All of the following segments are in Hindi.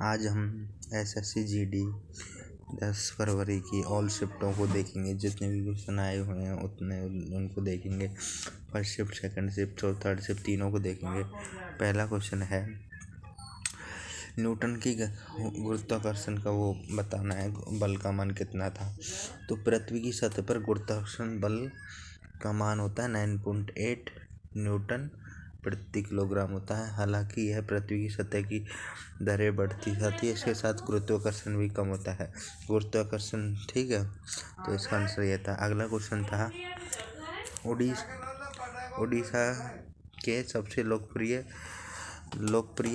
आज हम एसएससी जीडी 10 फरवरी की ऑल शिफ्टों को देखेंगे। जितने भी क्वेश्चन आए हुए हैं उतने उनको देखेंगे। फर्स्ट शिफ्ट, सेकंड शिफ्ट और थर्ड शिफ्ट तीनों को देखेंगे। पहला क्वेश्चन है न्यूटन की गुरुत्वाकर्षण का वो बताना है, बल का मान कितना था। तो पृथ्वी की सतह पर गुरुत्वाकर्षण बल का मान होता है 9.8 न्यूटन प्रति किलोग्राम होता है। हालांकि यह पृथ्वी की सतह की दरें बढ़ती जाती है, इसके साथ गुरुत्वाकर्षण भी कम होता है। गुरुत्वाकर्षण ठीक है, तो इसका आंसर यह था। अगला क्वेश्चन था उड़ीसा के सबसे लोकप्रिय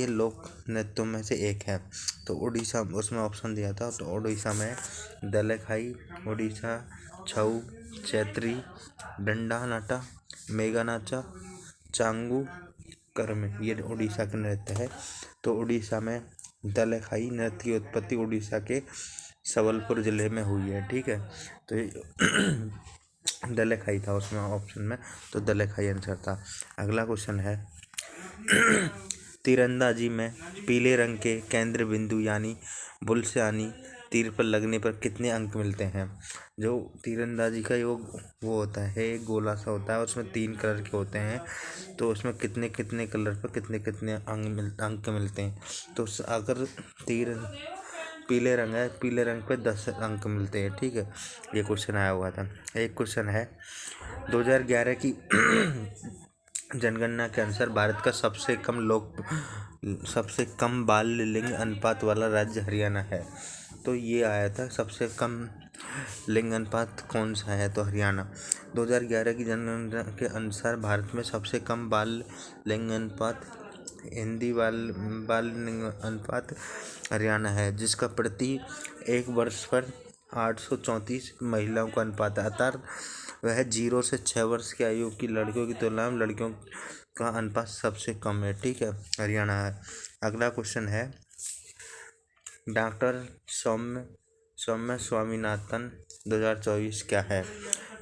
लोक नृत्यों में से एक है। तो उड़ीसा, उसमें ऑप्शन दिया था, तो उड़ीसा में दलेखाई, उड़ीसा छऊ, चैत्री, डंडा नाटा, मेगा नाचा, चांगू कर्म, ये उड़ीसा का नृत्य है। तो उड़ीसा में दलेखाई नृत्य की उत्पत्ति उड़ीसा के सबलपुर जिले में हुई है। ठीक है, तो दलेखाई था उसमें ऑप्शन में, तो दलेखाई आंसर था। अगला क्वेश्चन है तीरंदाजी में पीले रंग के केंद्र बिंदु यानी बुल्स यानी तीर पर लगने पर कितने अंक मिलते हैं। जो तीरंदाजी का योग वो होता है, एक गोला सा होता है, उसमें 3 कलर के होते हैं। तो उसमें कितने कितने कलर पर कितने कितने अंक मिलते हैं। तो अगर तीर पीले रंग है, पीले रंग पे 10 अंक मिलते हैं। ठीक है, ये क्वेश्चन आया हुआ था। एक क्वेश्चन है 2011 की जनगणना के अनुसार भारत का सबसे कम बाल लिंग अनुपात वाला राज्य हरियाणा है। तो ये आया था सबसे कम लिंग अनुपात कौन सा है, तो हरियाणा। 2011 की जनगणना के अनुसार भारत में सबसे कम बाल लिंग अनुपात बाल लिंग अनुपात हरियाणा है, जिसका प्रति 1 वर्ष पर 834 महिलाओं का अनुपात है। अर्थात वह 0 से 6 वर्ष की आयु की लड़कियों की तुलना में लड़कियों का अनुपात सबसे कम है। ठीक है, हरियाणा है। अगला क्वेश्चन है डॉक्टर सौम्य स्वामीनाथन 2024 क्या है।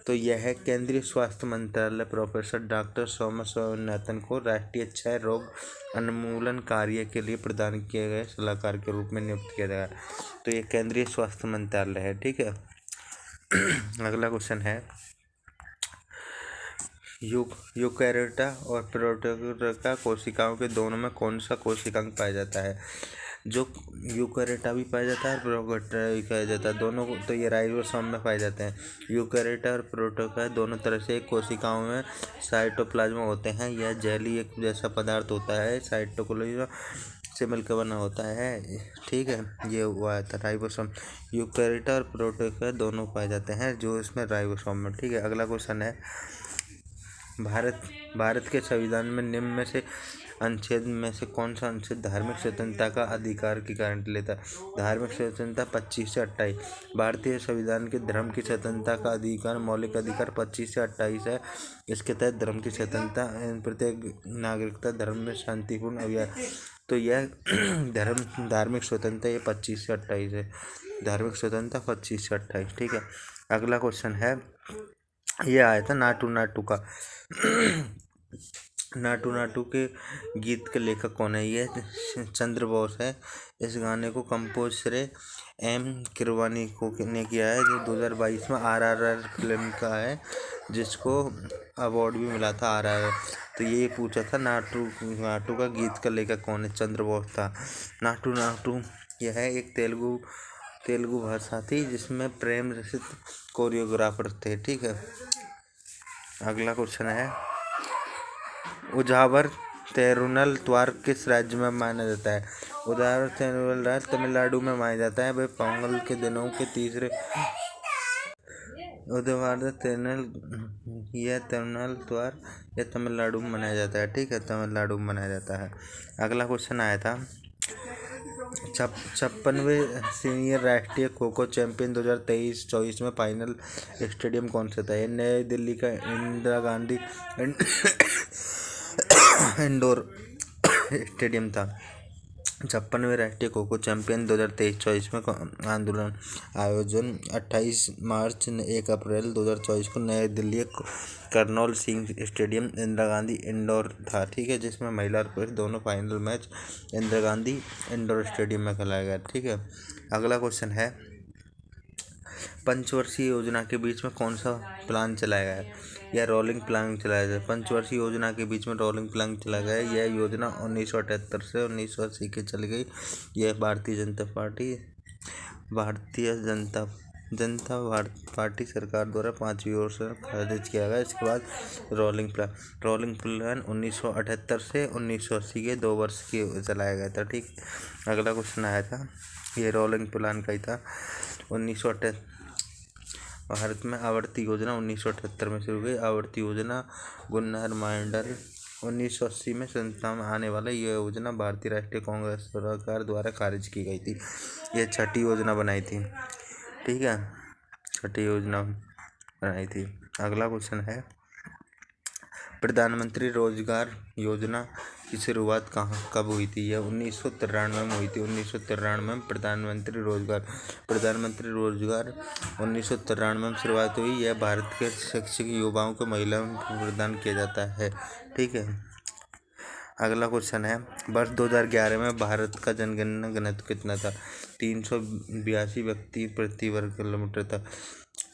तो यह है केंद्रीय स्वास्थ्य मंत्रालय प्रोफेसर डॉक्टर सौम्य स्वामीनाथन को राष्ट्रीय क्षय रोग उन्मूलन कार्य के लिए प्रदान किए गए सलाहकार के रूप में नियुक्त किया गया। तो ये केंद्रीय स्वास्थ्य मंत्रालय है। ठीक है, अगला क्वेश्चन है यूकैरियोटा और प्रोटोजोआ कोशिकाओं के दोनों में कौन सा कोशिकांग पाया जाता है। जो यूकैरियोटा भी पाया जाता है, प्रोटोजोआ भी पाया जाता है, दोनों तो ये राइबोसोम में पाए जाते हैं। यूकैरियोटा और प्रोटोजोआ दोनों तरह से कोशिकाओं में साइटोप्लाज्म होते हैं। यह जेली एक जैसा पदार्थ होता है, साइटोप्लाज्म से मिलकर बना होता है। ठीक है, ये हुआ था राइबोसोम। यूकैरियोटा और प्रोटोजोआ दोनों पाए जाते हैं जो इसमें राइबोसोम में। ठीक है, अगला क्वेश्चन है भारत के संविधान में निम्न में से अनुच्छेद में से कौन सा अनुच्छेद धार्मिक स्वतंत्रता का अधिकार की गारंटी लेता है। धार्मिक स्वतंत्रता 25 से 28। भारतीय संविधान के धर्म की स्वतंत्रता का अधिकार मौलिक अधिकार 25 से 28 है। इसके तहत धर्म की स्वतंत्रता प्रत्येक नागरिकता धर्म में शांतिपूर्ण अभियान। तो यह धार्मिक स्वतंत्रता ये 25 से 28 है। धार्मिक स्वतंत्रता 25 से 28। ठीक है, अगला क्वेश्चन है ये आया था नाटू का नाटू के गीत के लेखक कौन है। ये चंद्र बोस है। इस गाने को कंपोज श्री एम किरवानी ने किया है, जो 2022 में RRR फिल्म का है, जिसको अवार्ड भी मिला था RRR। तो ये पूछा था नाटू का गीत का लेखक कौन है, चंद्र बोस था। नाटू यह है एक तेलुगु भाषा थी जिसमें प्रेम रचित कोरियोग्राफर थे। ठीक है, अगला क्वेश्चन है उजावर तिरुनल त्योहार किस राज्य में माना जाता है। उजावर तिरुनल राज्य तमिलनाडु में माना जाता है। वह पोंगल के दिनों के तीसरे उजावर तिरुनल त्योहार यह तमिलनाडु में मनाया जाता है। ठीक है, तमिलनाडु में मनाया जाता है। अगला क्वेश्चन आया था 56वें सीनियर राष्ट्रीय खो खो चैंपियन 2023-24 में फाइनल स्टेडियम कौन सा था। यह नई दिल्ली का इंदिरा गांधी इंडोर स्टेडियम था। 56वें राष्ट्रीय खो खो चैंपियन 2023-24 में आंदोलन आयोजन 28 मार्च 1 अप्रैल 2024 को Nai Delhi colonel Singh stadium Indira Gandhi indoor था, ठीक है, जिसमें महिला और पुरुष दोनों final match Indira Gandhi indoor stadium में खेलाया गया, ठीक है। अगला क्वेश्चन है, पंचवर्षीय योजना के बीच में कौन सा प्लान चलाया गया है? यह रोलिंग प्लान चलाया गया। पंचवर्षीय योजना के बीच में रोलिंग प्लान चलाया गया। यह योजना 1978 से 1980 की चली गई। यह भारतीय जनता पार्टी सरकार द्वारा 5वीं ओर से खारिज किया गया। इसके बाद रोलिंग प्लान 1978 से 1980 के 2 वर्ष के चलाया गया था, ठीक। अगला क्वेश्चन आया था, ये रोलिंग प्लान का ही था। 1978 भारत में आवर्ती योजना 1978 में शुरू हुई। आवर्ती योजना गुन्नहर माइंडर 1980 में संस्था में आने वाला यह योजना भारतीय राष्ट्रीय कांग्रेस सरकार द्वारा खारिज की गई थी। यह छठी योजना बनाई थी, ठीक है, छठी योजना बनाई थी। अगला क्वेश्चन है, प्रधानमंत्री रोजगार योजना की शुरुआत कब हुई थी? यह 1993 में हुई थी। 1993 में प्रधानमंत्री रोजगार 1993 में शुरुआत हुई। यह भारत के शिक्षित युवाओं को महिलाओं को प्रदान किया जाता है, ठीक है। अगला क्वेश्चन है, वर्ष 2011 में भारत का जनगणना घनत्व कितना था? 382 व्यक्ति प्रति वर्ग किलोमीटर था,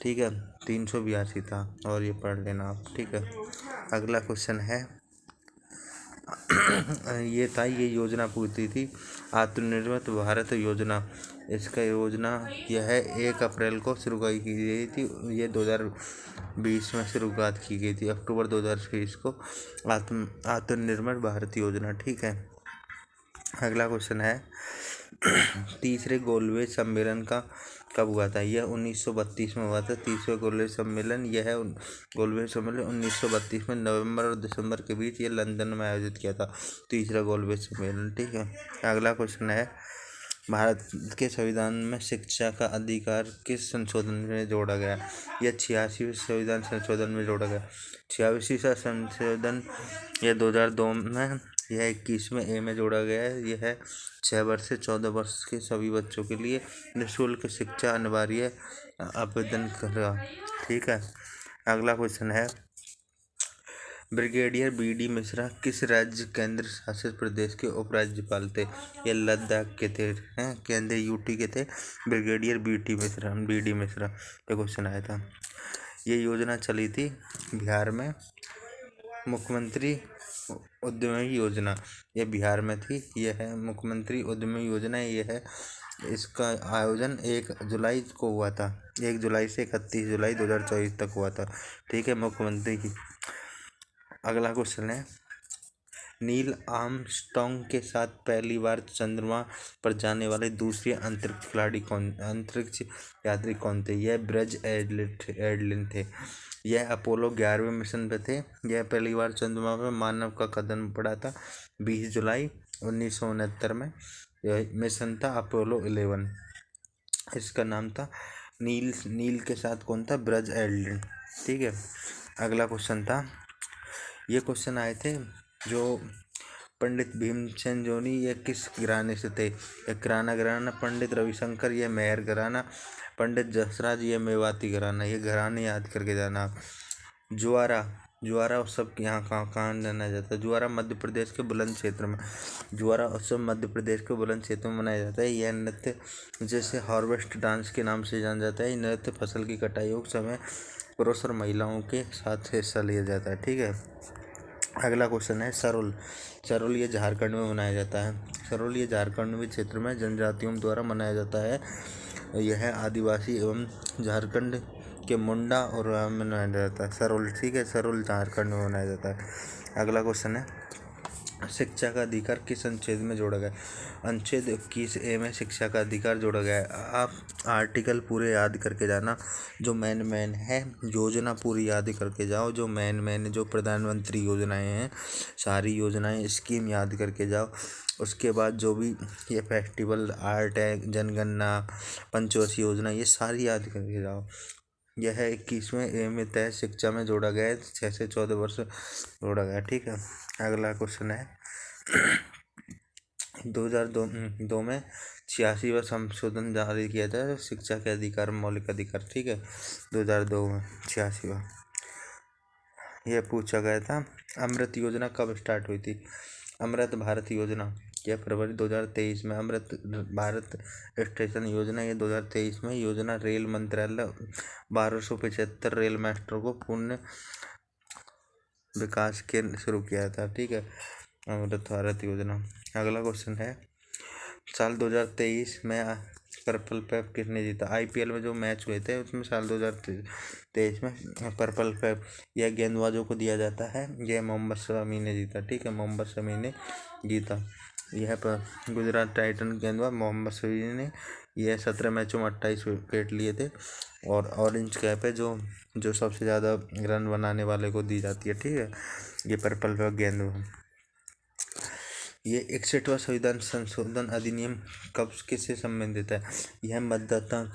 ठीक है, 382 था, और ये पढ़ लेना आप, ठीक है। अगला क्वेश्चन है, ये योजना पूछती थी आत्मनिर्भर भारत योजना। इसका योजना यह 1 अप्रैल को शुरू की गई थी। ये 2020 में शुरुआत की गई थी, अक्टूबर 2020 को आत्मनिर्भर भारत योजना, ठीक है। अगला क्वेश्चन है, तीसरे गोलमेज सम्मेलन का कब हुआ था? यह 1932 में हुआ था। तीसरा गोलमेज सम्मेलन 1932 में नवंबर और दिसंबर के बीच ये लंदन में आयोजित किया था, तीसरा गोलमेज सम्मेलन, ठीक है। अगला क्वेश्चन है, भारत के संविधान में शिक्षा का अधिकार किस संशोधन में जोड़ा गया? यह 86वें संविधान संशोधन में जोड़ा गया। 86वां संशोधन यह 2002 में, यह 21वें ए में जोड़ा गया है। यह 6 वर्ष से 14 वर्ष के सभी बच्चों के लिए निःशुल्क शिक्षा अनिवार्य आवेदन करेगा, ठीक है। अगला क्वेश्चन है, ब्रिगेडियर बी.डी. मिश्रा किस राज्य केंद्र शासित प्रदेश के उपराज्यपाल थे? ये लद्दाख के थे, केंद्रीय यूटी के थे, ब्रिगेडियर बी.डी. मिश्रा पे क्वेश्चन आया था। ये योजना चली थी बिहार में, मुख्यमंत्री उद्यमी योजना, यह बिहार में थी। यह है मुख्यमंत्री उद्यमी योजना, यह है, इसका आयोजन 1 जुलाई को हुआ था। 1 जुलाई से 31 जुलाई 2024 तक हुआ था, ठीक है, मुख्यमंत्री की। अगला क्वेश्चन है, नील आर्मस्ट्रॉन्ग के साथ पहली बार चंद्रमा पर जाने वाले दूसरे अंतरिक्ष यात्री कौन थे? यह बज़ एल्ड्रिन थे। यह अपोलो 11वें मिशन पे थे। यह पहली बार चंद्रमा पर मानव का कदम पड़ा था 20 जुलाई 1969 में। यह मिशन था अपोलो 11। इसका नाम था नील के साथ कौन था? बज़ एल्ड्रिन, ठीक है। अगला क्वेश्चन था, ये क्वेश्चन आए थे जो पंडित भीमसेन जोनी ये किस घराने से थे? ये घराना, पंडित रविशंकर ये मेहर घराना, पंडित जसराज ये मेवाती घराना। ये घराने याद करके जाना। जुआरा उत्सव यहाँ कहाँ मनाया जाता है? जुआरा मध्य प्रदेश के बुलंद क्षेत्र में, जुआरा उत्सव मध्य प्रदेश के बुलंद क्षेत्र में मनाया जाता है। यह नृत्य जैसे हार्वेस्ट डांस के नाम से जाना जाता है। यह नृत्य फसल की कटाई के समय पुरुष और महिलाओं के साथ हिस्सा लिया जाता है, ठीक है। अगला क्वेश्चन है, सरोल ये झारखंड में मनाया जाता है। सरोल ये झारखंड में क्षेत्र में जनजातियों द्वारा मनाया जाता है। यह आदिवासी एवं झारखंड के मुंडा और में मनाया जाता है सरोल, ठीक है, सरोल झारखंड में मनाया जाता है। अगला क्वेश्चन है, शिक्षा का अधिकार किस अनुच्छेद में जोड़ा गया? अनुच्छेद 21A में शिक्षा का अधिकार जोड़ा गया है। आप आर्टिकल पूरे याद करके जाना, जो मेन है योजना पूरी याद करके जाओ, जो मेन जो प्रधानमंत्री योजनाएं हैं, सारी योजनाएं स्कीम याद करके जाओ। उसके बाद जो भी ये फेस्टिवल आर्ट है, जनगणना, पंचवर्षीय योजना, ये सारी याद करके जाओ। यह 21वें ए में तय शिक्षा में जोड़ा गया है, 6 से 14 वर्ष जोड़ा गया, ठीक है। अगला क्वेश्चन है, 2002 में 86वां संशोधन जारी किया था शिक्षा के अधिकार मौलिक अधिकार, ठीक है, 2002 में 86वां। यह पूछा गया था। अमृत योजना कब स्टार्ट हुई थी? अमृत भारत योजना यह फरवरी 2023 में। अमृत भारत स्टेशन योजना ये 2023 में। योजना रेल मंत्रालय 1275 रेल मास्टरों को पूर्ण विकास के शुरू किया था, ठीक है, अमृत भारत योजना। अगला क्वेश्चन है, साल 2023 में पर्पल पैप किसने जीता? आईपीएल में जो मैच हुए थे उसमें साल 2023 में पर्पल पैप यह गेंदबाजों को दिया जाता है। यह मोहम्मद शमी ने जीता, ठीक है, मोहम्मद शमी ने जीता। यह पर गुजरात टाइटन गेंदबाज मोहम्मद शमी ने यह 17 मैचों में 28 विकेट लिए थे। और ऑरेंज कैप है जो सबसे ज़्यादा रन बनाने वाले को दी जाती है, ठीक है, ये पर्पल पैप गेंदबाज। ये 61वां संविधान संशोधन अधिनियम कब किससे संबंधित है? यह मतदाताओं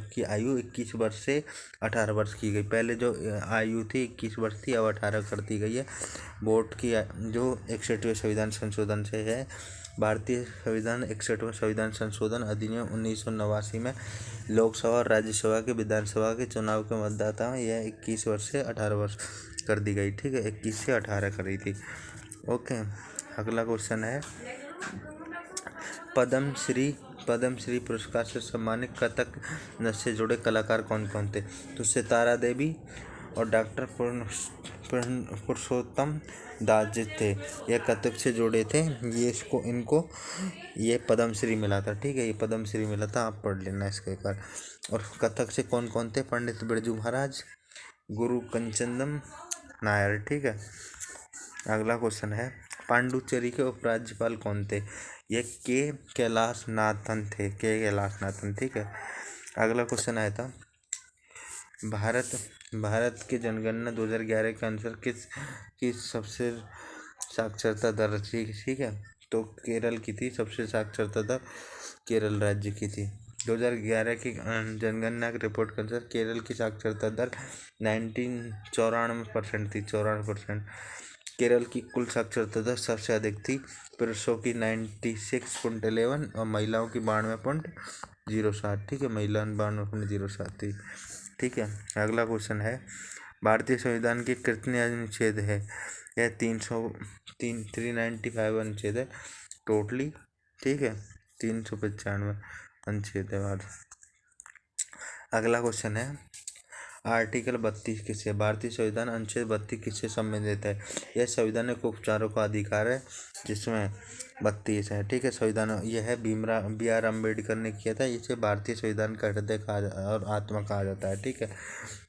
की आयु 21 वर्ष से 18 वर्ष की गई। पहले जो आयु थी 21 वर्ष थी, अब 18 कर दी गई है। वोट की जो 61वें संविधान संशोधन से है। भारतीय संविधान 61वां संविधान संशोधन अधिनियम 1989 में लोकसभा और राज्यसभा के विधानसभा के चुनाव के मतदाता यह 21 वर्ष से 18 वर्ष कर दी गई, ठीक है, 21 से 18 करी थी। ओके, अगला क्वेश्चन है, पद्मश्री पुरस्कार से सम्मानित कथक नृत्य से जुड़े कलाकार कौन कौन थे? तो सितारा देवी और डॉक्टर पुरुषोत्तम दास जी थे। यह कथक से जुड़े थे। इनको ये पद्मश्री मिला था, ठीक है, ये पद्मश्री मिला था, आप पढ़ लेना इसके एक बार। और कथक से कौन कौन थे? पंडित बिरजू महाराज, गुरु कंचनम नायर, ठीक है। अगला क्वेश्चन है, पांडुचेरी के उपराज्यपाल कौन थे? ये के कैलाशनाथन थे, के कैलाशनाथन, ठीक है। अगला क्वेश्चन आया था, भारत की जनगणना 2011 के अनुसार किस सबसे साक्षरता दर थी, ठीक है, तो केरल की थी, सबसे साक्षरता दर केरल राज्य की थी। 2011 की जनगणना की रिपोर्ट के अनुसार केरल की साक्षरता दर 94% थी, 94%। केरल की कुल साक्षरता दर सबसे अधिक थी, पुरुषों की 96.11 और महिलाओं की 92.07, ठीक है, महिला 92.07 थी, ठीक है। अगला क्वेश्चन है, भारतीय संविधान के कितने अनुच्छेद है? यह 395 अनुच्छेद है टोटली, ठीक है, 395 अनुच्छेद है भारत। अगला क्वेश्चन है, आर्टिकल 32 किससे? भारतीय संविधान अनुच्छेद 32 किससे संबंधित है? यह संवैधानिक उपचारों का अधिकार है, जिसमें 32 है, ठीक है। संविधान यह है BR अम्बेडकर ने किया था। इसे भारतीय संविधान का हृदय और आत्मा कहा जाता है, ठीक है,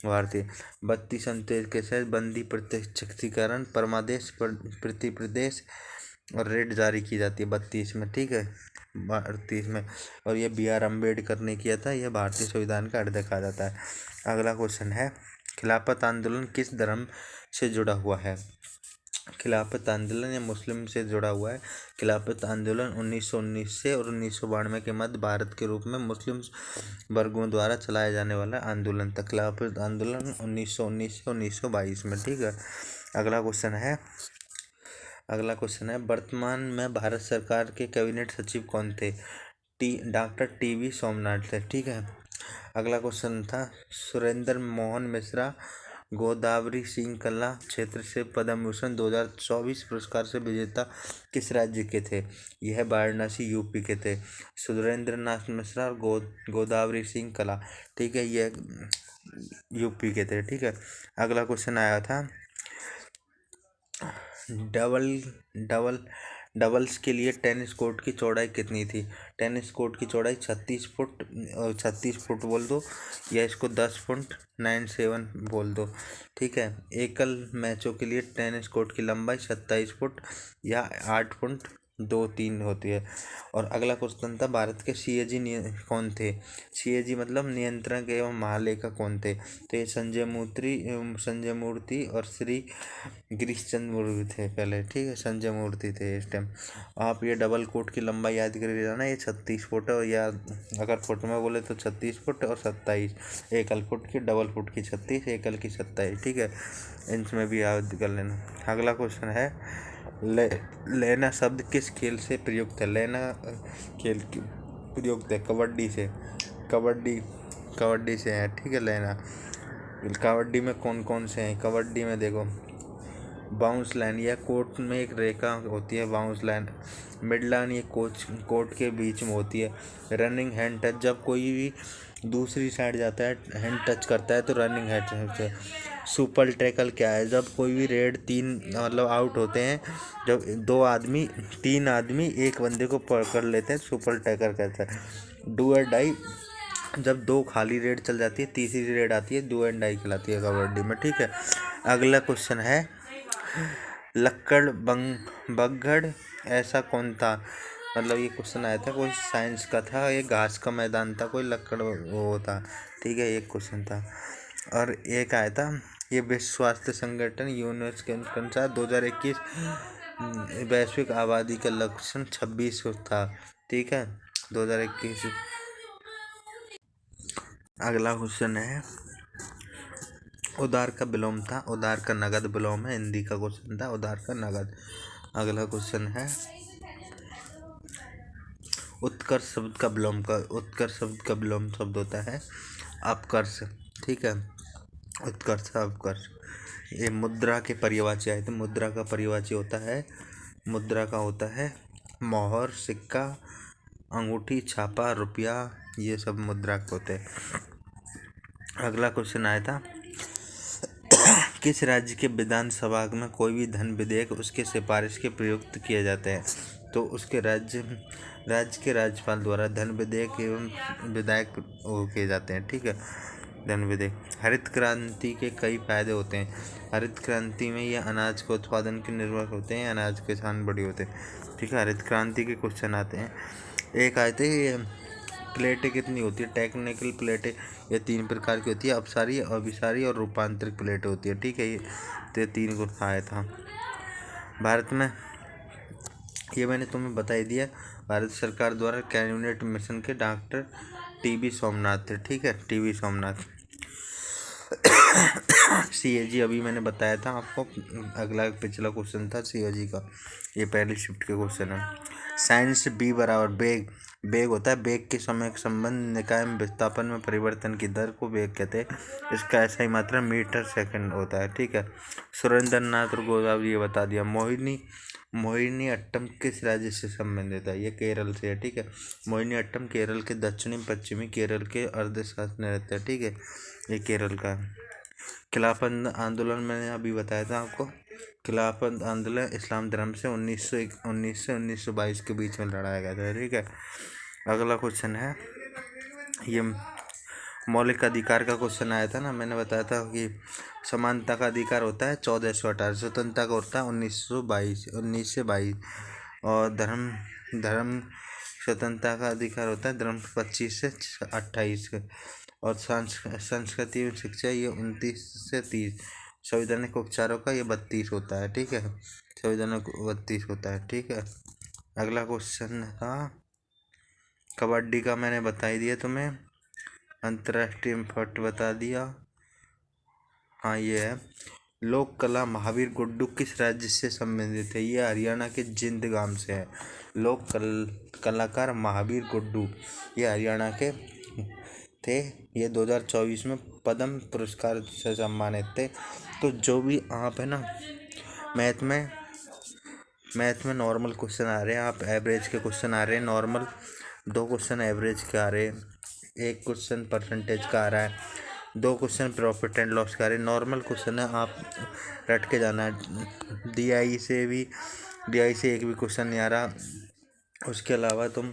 भारतीय। 32 अनुच्छेद के तहत बंदी प्रत्यक्षीकरण परमादेश प्रतिप्रदेश और रेट जारी की जाती है 32 में, ठीक है, 32 में। और यह BR अम्बेडकर ने किया था। यह भारतीय संविधान का हृदय कहा जाता है। अगला क्वेश्चन है, खिलाफत आंदोलन किस धर्म से जुड़ा हुआ है? खिलाफत आंदोलन या मुस्लिम से जुड़ा हुआ है। खिलाफत आंदोलन 1919 से और 1992 के मध्य भारत के रूप में मुस्लिम वर्गों द्वारा चलाया जाने वाला आंदोलन था। खिलाफत आंदोलन 1919 से 1922 में, ठीक है। अगला क्वेश्चन है, वर्तमान में भारत सरकार के कैबिनेट सचिव कौन थे? डॉक्टर TV सोमनाथ थे, ठीक है। अगला क्वेश्चन था, सुरेंद्र मोहन मिश्रा गोदावरी सिंह कला क्षेत्र से पद्म भूषण 2024 पुरस्कार से विजेता किस राज्य के थे? यह वाराणसी UP के थे। सुरेंद्र नाथ मिश्रा और गोदावरी सिंह कला, ठीक है, यह UP के थे, ठीक है। अगला क्वेश्चन आया था, डबल्स के लिए टेनिस कोर्ट की चौड़ाई कितनी थी? टेनिस कोर्ट की चौड़ाई 36 फुट, 36 फुट बोल दो, या इसको 10.97 बोल दो, ठीक है। एकल मैचों के लिए टेनिस कोर्ट की लंबाई 27 फुट या 8.23 होती है। और अगला क्वेश्चन था, भारत के CAG कौन थे? CAG मतलब नियंत्रक एवं महालेखा कौन थे? तो ये संजय मूर्ति और श्री गिरीश चंद्र मुर्मू थे पहले, ठीक है, संजय मूर्ति थे इस टाइम। आप ये डबल कोट की लंबाई याद करके जाना, ये 36 फुट है, या अगर फुट में बोले तो 36 फुट और 27, एकल फुट की, डबल फुट की 36, एकल की 27, ठीक है, इंच में भी याद कर लेना। अगला क्वेश्चन है, ले लेना शब्द किस खेल से प्रयुक्त है? लेना खेल प्रयुक्त है कबड्डी से। कबड्डी कबड्डी से है, ठीक है। लेना कबड्डी में कौन कौन से हैं? कबड्डी में देखो, बाउंस लाइन या कोर्ट में एक रेखा होती है, बाउंस लाइन। मिड लाइन ये कोर्ट के बीच में होती है। रनिंग हैंड टच, जब कोई भी दूसरी साइड जाता है, हैंड टच करता है तो रनिंग हैंड टच है। सुपर टैकल क्या है? जब कोई भी रेड तीन मतलब आउट होते हैं, जब तीन आदमी एक बंदे को पकड़ लेते हैं, सुपर टैकल कहता है। डू और डाई, जब दो खाली रेड चल जाती है, तीसरी रेड आती है, डू एंड डाई खिलाती है कबड्डी में, ठीक है। अगला क्वेश्चन है, लक्कड़ बग्घड़ ऐसा कौन था? मतलब ये क्वेश्चन आया था, कोई साइंस का था, ये घास का मैदान था, कोई लक्कड़ वो था, ठीक है, एक क्वेश्चन था। और एक आया था, ये विश्व स्वास्थ्य संगठन यूनेस्को के अनुसार 2021 वैश्विक आबादी का लक्ष्य 26 था, ठीक है, 2021। अगला क्वेश्चन है, उधार का विलोम था, उधार का नगद विलोम है, हिंदी का क्वेश्चन था, उधार का नगद। अगला क्वेश्चन है, उत्कर्ष शब्द का विलोम शब्द होता है अपकर्ष, ठीक है, उत्कर्ष अपकर्ष। ये मुद्रा के पर्यायवाची आए थे, मुद्रा का पर्यायवाची होता है मोहर, सिक्का, अंगूठी, छापा, रुपया, ये सब मुद्रा के होते हैं। अगला क्वेश्चन आया था, किस राज्य के विधानसभा में कोई भी धन विधेयक उसके सिफारिश के प्रयुक्त किए जाते हैं? तो उसके राज्य के राज्यपाल द्वारा धन विधेयक एवं विधायक किए जाते हैं, ठीक है, धन विधेयक। हरित क्रांति के कई फायदे होते हैं। हरित क्रांति में ये अनाज के उत्पादन के निर्भर होते हैं, अनाज किसान बड़ी होते हैं, ठीक है। हरित क्रांति के क्वेश्चन आते हैं, एक आए थे, प्लेटें कितनी होती है? टेक्निकल प्लेटें ये 3 प्रकार की होती है, अपसारी, अभिसारी और रूपांतरित प्लेटें होती है, ठीक है। ये 3 को आया था। भारत में, ये मैंने तुम्हें बता ही दिया, भारत सरकार द्वारा कैबिनेट मिशन के डॉक्टर टीबी सोमनाथ थे, ठीक है, टीबी सोमनाथ। सीएजी अभी मैंने बताया था आपको, अगला पिछला क्वेश्चन था सीएजी का, ये पहली शिफ्ट के क्वेश्चन है। साइंस बी बराबर बेग होता है, बेग के समय का संबंध निकाय में विस्थापन में परिवर्तन की दर को बेग कहते हैं, इसका ऐसा ही मात्रा मीटर सेकंड होता है, ठीक है। सुरेंद्र नाथ और गोदावरी ये बता दिया। मोहिनी अट्टम किस राज्य से संबंधित है? ये केरल से है, ठीक है। मोहिनी अट्टम केरल के दक्षिणी पश्चिमी केरल के अर्धशास्त्र नृत्य है, ठीक है, ये केरल का। खिलाफत आंदोलन मैंने अभी बताया था आपको, खिलाफत आंदोलन इस्लाम धर्म से 1919 से 1922 के बीच में लड़ाया गया था, ठीक है। अगला क्वेश्चन है, ये मौलिक अधिकार का क्वेश्चन आया था ना, मैंने बताया था कि समानता का अधिकार होता है 1418, स्वतंत्रता का होता है 1919 से 22, और धर्म स्वतंत्रता का अधिकार होता है धर्म 25 से 28, और संस्कृति एवं शिक्षा ये 29 से 30, संवैधानिक उपचारों का ये 32 होता है, ठीक है, संवैधानिक 32 होता है, ठीक है। अगला क्वेश्चन था, कबड्डी का मैंने बता ही दिया तुम्हें, अंतर्राष्ट्रीय फट बता दिया, हाँ ये है। लोक कला महावीर गुड्डू किस राज्य से संबंधित है? ये हरियाणा के जिंद गांव से है। कलाकार महावीर गुड्डू ये हरियाणा के थे, ये 2024 में पद्म पुरस्कार से सम्मानित थे। तो जो भी आप है ना, मैथ में नॉर्मल क्वेश्चन आ रहे हैं, आप एवरेज के क्वेश्चन आ रहे हैं, नॉर्मल 2 क्वेश्चन एवरेज के आ रहे हैं, 1 क्वेश्चन परसेंटेज का आ रहा है, 2 क्वेश्चन प्रॉफिट एंड लॉस का आ रहे हैं। नॉर्मल क्वेश्चन है, आप रट के जाना है। डीआई से एक भी क्वेश्चन नहीं आ रहा। उसके अलावा तुम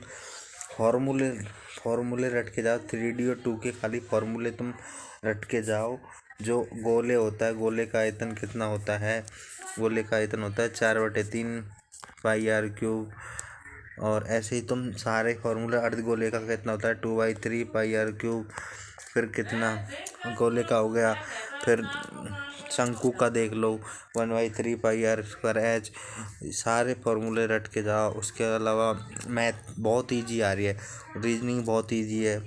फॉर्मूले रट के जाओ, 3D और 2 के खाली फॉर्मूले तुम रट के जाओ। जो गोले होता है, गोले का आयतन कितना होता है? गोले का आयतन होता है 4/3 पाई आर क्यूब, और ऐसे ही तुम सारे फॉर्मूले, अर्धगोले का कितना होता है 2/3 पाई आर क्यूब, फिर कितना गोले का हो गया, फिर शंकु का देख लो 1/3 पाई आर स्क्वायर एच, सारे फॉर्मूले रट के जाओ। उसके अलावा मैथ बहुत ईजी आ रही है, रीजनिंग बहुत ईजी है,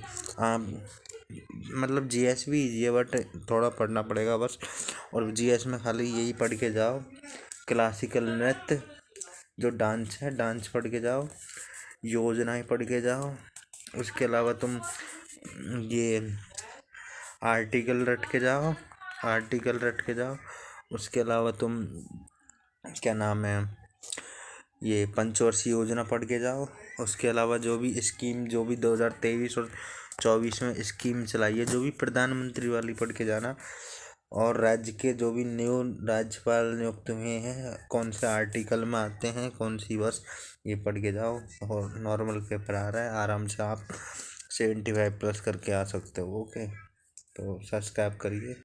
मतलब जीएस भी ईजी है, बट थोड़ा पढ़ना पड़ेगा बस। और जीएस में खाली यही पढ़ के जाओ, क्लासिकल नृत्य, जो डांस है डांस पढ़ के जाओ, योजनाएं पढ़ के जाओ। उसके अलावा तुम ये आर्टिकल रट के जाओ, आर्टिकल रट के जाओ। उसके अलावा तुम क्या नाम है ये पंचवर्षीय योजना पढ़ के जाओ। उसके अलावा जो भी स्कीम, जो भी 2023 और 24 में स्कीम चलाई है, जो भी प्रधानमंत्री वाली पढ़ के जाना। और राज्य के जो भी न्यू राज्यपाल नियुक्त हुए हैं, कौन से आर्टिकल में आते हैं, कौन सी बस, ये पढ़ के जाओ। और नॉर्मल पेपर आ रहा है, आराम से आप 75+ करके आ सकते हो। ओके, तो सब्सक्राइब करिए।